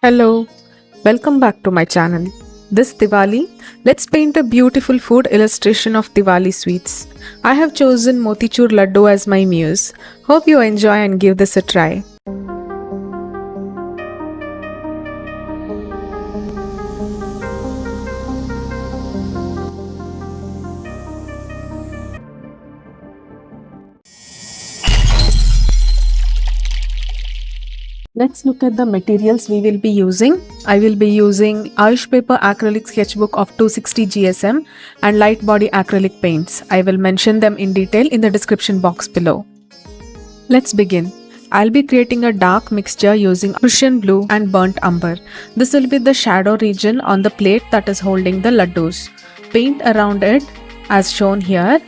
Hello, welcome back to my channel. This Diwali, let's paint a beautiful food illustration of Diwali sweets. I have chosen Motichur Laddu as my muse. Hope you enjoy and give this a try. Let's look at the materials we will be using. I will be using Ayush Paper Acrylic sketchbook of 260 GSM and light body acrylic paints. I will mention them in detail in the description box below. Let's begin. I'll be creating a dark mixture using Prussian blue and burnt umber. This will be the shadow region on the plate that is holding the laddoos. Paint around it as shown here.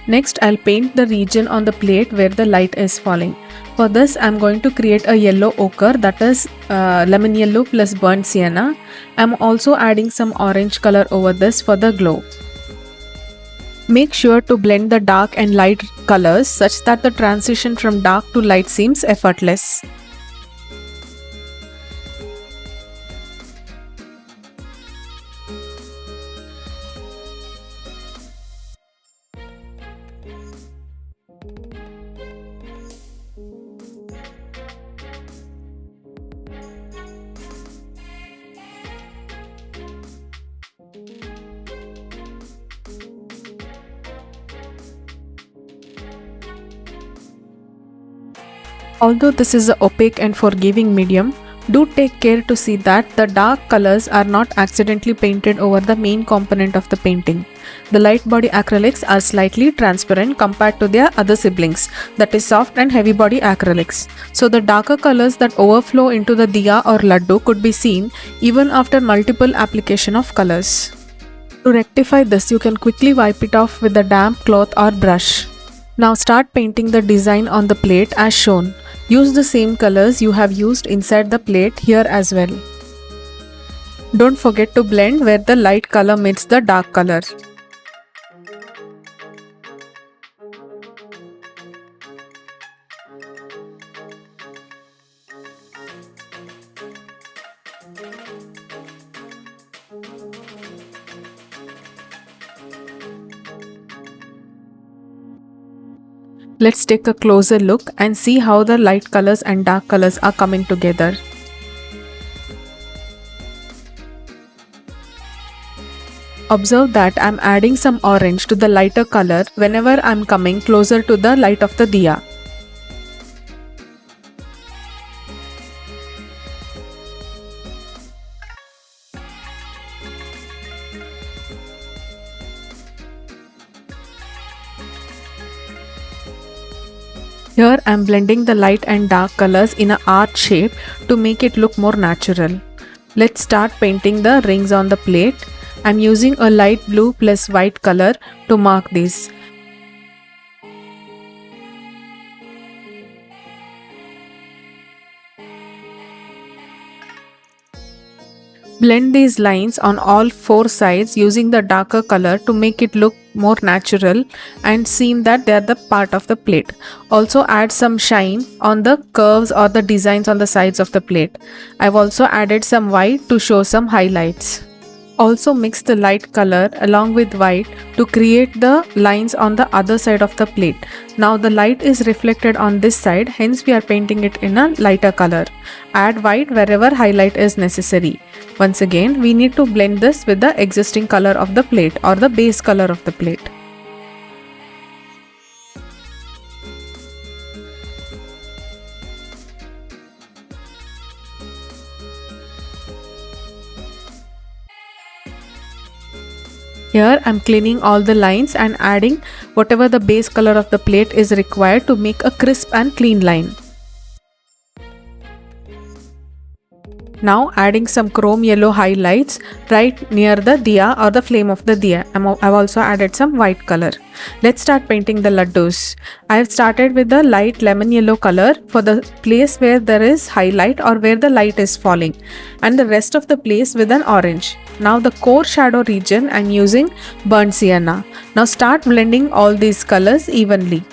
Next, I'll paint the region on the plate where the light is falling. For this, I'm going to create a yellow ochre, that is lemon yellow plus burnt sienna. I'm also adding some orange color over this for the glow. Make sure to blend the dark and light colors such that the transition from dark to light seems effortless. Although this is an opaque and forgiving medium, do take care to see that the dark colors are not accidentally painted over the main component of the painting. The light body acrylics are slightly transparent compared to their other siblings, that is soft and heavy body acrylics. So the darker colors that overflow into the Diya or Laddu could be seen even after multiple application of colors. To rectify this, you can quickly wipe it off with a damp cloth or brush. Now start painting the design on the plate as shown. Use the same colors you have used inside the plate here as well. Don't forget to blend where the light color meets the dark color. Let's take a closer look and see how the light colors and dark colors are coming together. Observe that I'm adding some orange to the lighter color whenever I'm coming closer to the light of the Diya. Here I am blending the light and dark colors in an arch shape to make it look more natural. Let's start painting the rings on the plate. I am using a light blue plus white color to mark these. Blend these lines on all four sides using the darker color to make it look more natural and seem that they are the part of the plate. Also add some shine on the curves or the designs on the sides of the plate. I've also added some white to show some highlights. Also mix the light color along with white to create the lines on the other side of the plate. Now the light is reflected on this side, hence we are painting it in a lighter color. Add white wherever highlight is necessary. Once again, we need to blend this with the existing color of the plate or the base color of the plate. Here I am cleaning all the lines and adding whatever the base color of the plate is required to make a crisp and clean line. Now adding some chrome yellow highlights right near the Diya or the flame of the Diya. I've also added some white color. Let's start painting the laddoos. I have started with the light lemon yellow color for the place where there is highlight or where the light is falling, and the rest of the place with an orange. Now the core shadow region I'm using burnt sienna. Now start blending all these colors evenly.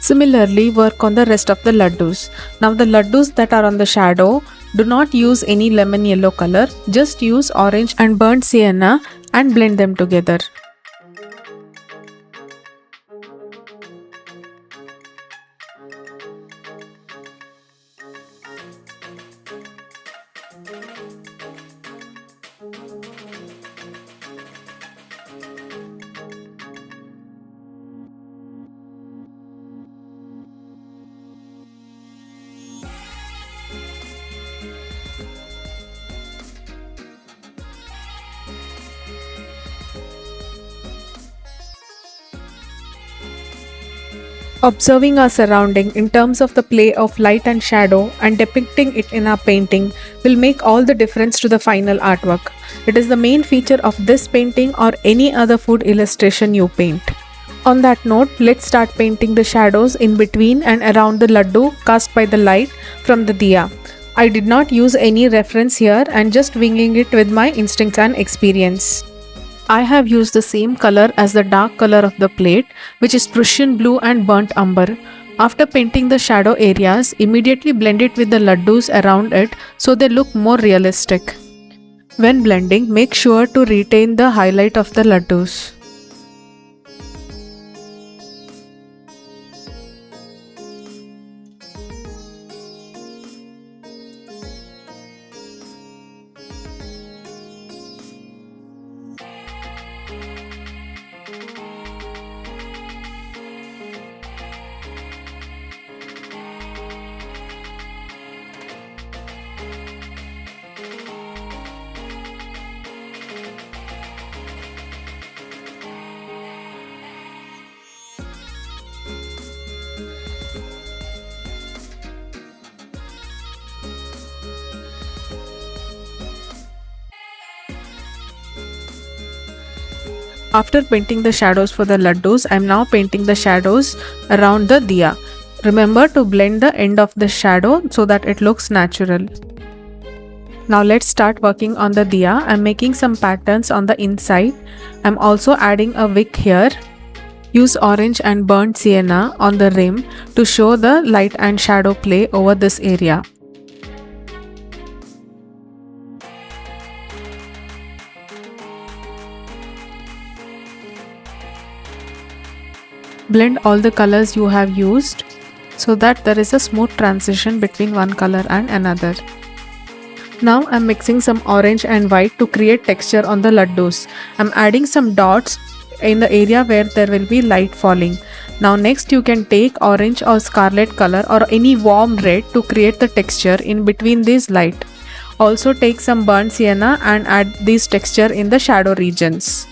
Similarly, work on the rest of the laddoos. Now the laddoos that are on the shadow, do not use any lemon yellow color, just use orange and burnt sienna and blend them together. Observing our surrounding in terms of the play of light and shadow and depicting it in our painting will make all the difference to the final artwork. It is the main feature of this painting or any other food illustration you paint. On that note, let's start painting the shadows in between and around the laddu cast by the light from the diya. I did not use any reference here and just winging it with my instincts and experience. I have used the same color as the dark color of the plate, which is Prussian blue and burnt umber. After painting the shadow areas, immediately blend it with the laddoos around it so they look more realistic. When blending, make sure to retain the highlight of the laddoos. After painting the shadows for the laddoos, I am now painting the shadows around the diya. Remember to blend the end of the shadow so that it looks natural. Now let's start working on the diya. I am making some patterns on the inside. I am also adding a wick here. Use orange and burnt sienna on the rim to show the light and shadow play over this area. Blend all the colors you have used so that there is a smooth transition between one color and another. Now I'm mixing some orange and white to create texture on the laddoos. I'm adding some dots in the area where there will be light falling. Now next you can take orange or scarlet color or any warm red to create the texture in between these light. Also take some burnt sienna and add this texture in the shadow regions.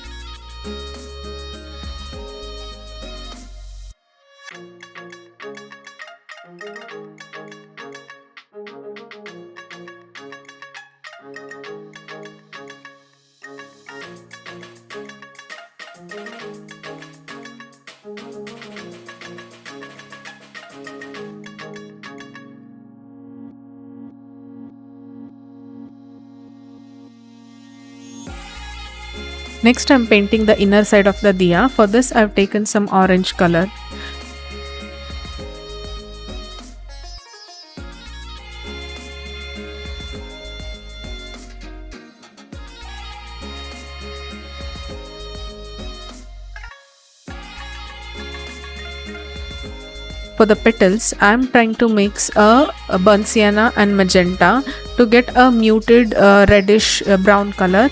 Next I'm painting the inner side of the diya. For this I've taken some orange color. For the petals, I am trying to mix a burnt sienna and magenta to get a muted reddish brown color.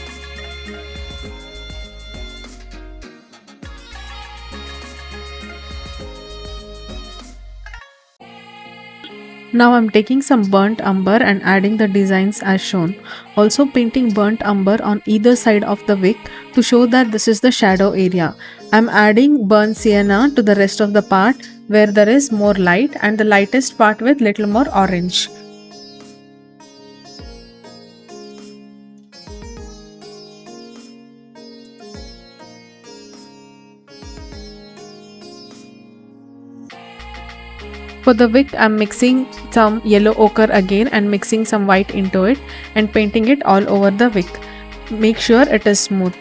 Now I'm taking some burnt umber and adding the designs as shown. Also painting burnt umber on either side of the wick to show that this is the shadow area. I'm adding burnt sienna to the rest of the part where there is more light and the lightest part with little more orange. For the wick, I'm mixing some yellow ochre again and mixing some white into it and painting it all over the wick. Make sure it is smooth.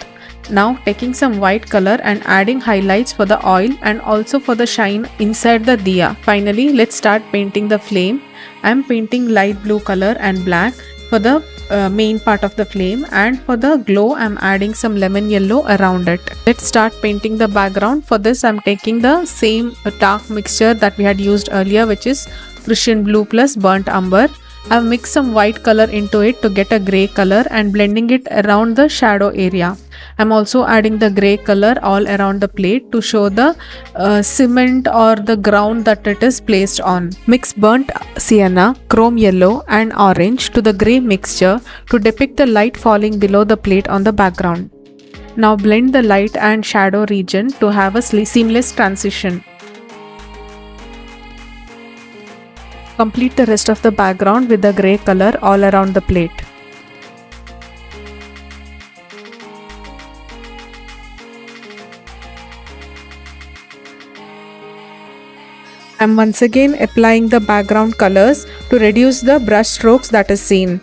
Now taking some white color and adding highlights for the oil and also for the shine inside the diya. Finally, let's start painting the flame. I'm painting light blue color and black for the main part of the flame, and for the glow I'm adding some lemon yellow around it. Let's start painting the background. For this I'm taking the same dark mixture that we had used earlier, which is Prussian blue plus burnt umber. I've mixed some white color into it to get a grey color and blending it around the shadow area. I'm also adding the grey color all around the plate to show the cement or the ground that it is placed on. Mix burnt sienna, chrome yellow and orange to the grey mixture to depict the light falling below the plate on the background. Now blend the light and shadow region to have a seamless transition. Complete the rest of the background with the grey color all around the plate. I'm once again applying the background colors to reduce the brush strokes that is seen.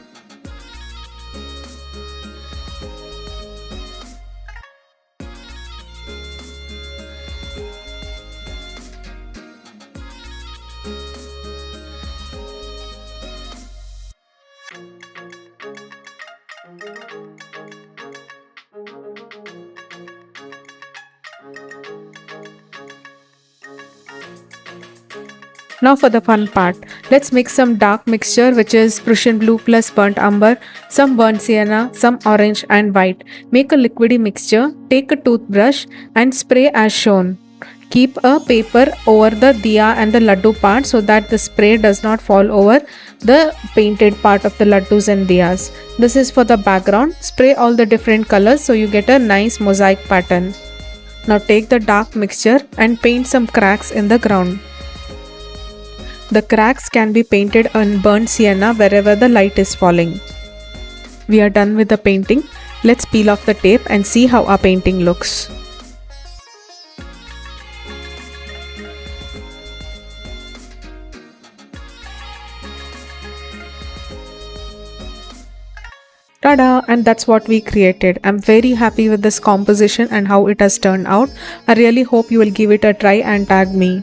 Now for the fun part. Let's mix some dark mixture, which is Prussian blue plus burnt umber, some burnt sienna, some orange and white. Make a liquidy mixture, take a toothbrush and spray as shown. Keep a paper over the diya and the laddu part so that the spray does not fall over the painted part of the laddus and diyas. This is for the background. Spray all the different colors so you get a nice mosaic pattern. Now take the dark mixture and paint some cracks in the ground. The cracks can be painted on burnt sienna wherever the light is falling. We are done with the painting. Let's peel off the tape and see how our painting looks. Tada! And that's what we created. I'm very happy with this composition and how it has turned out. I really hope you will give it a try and tag me.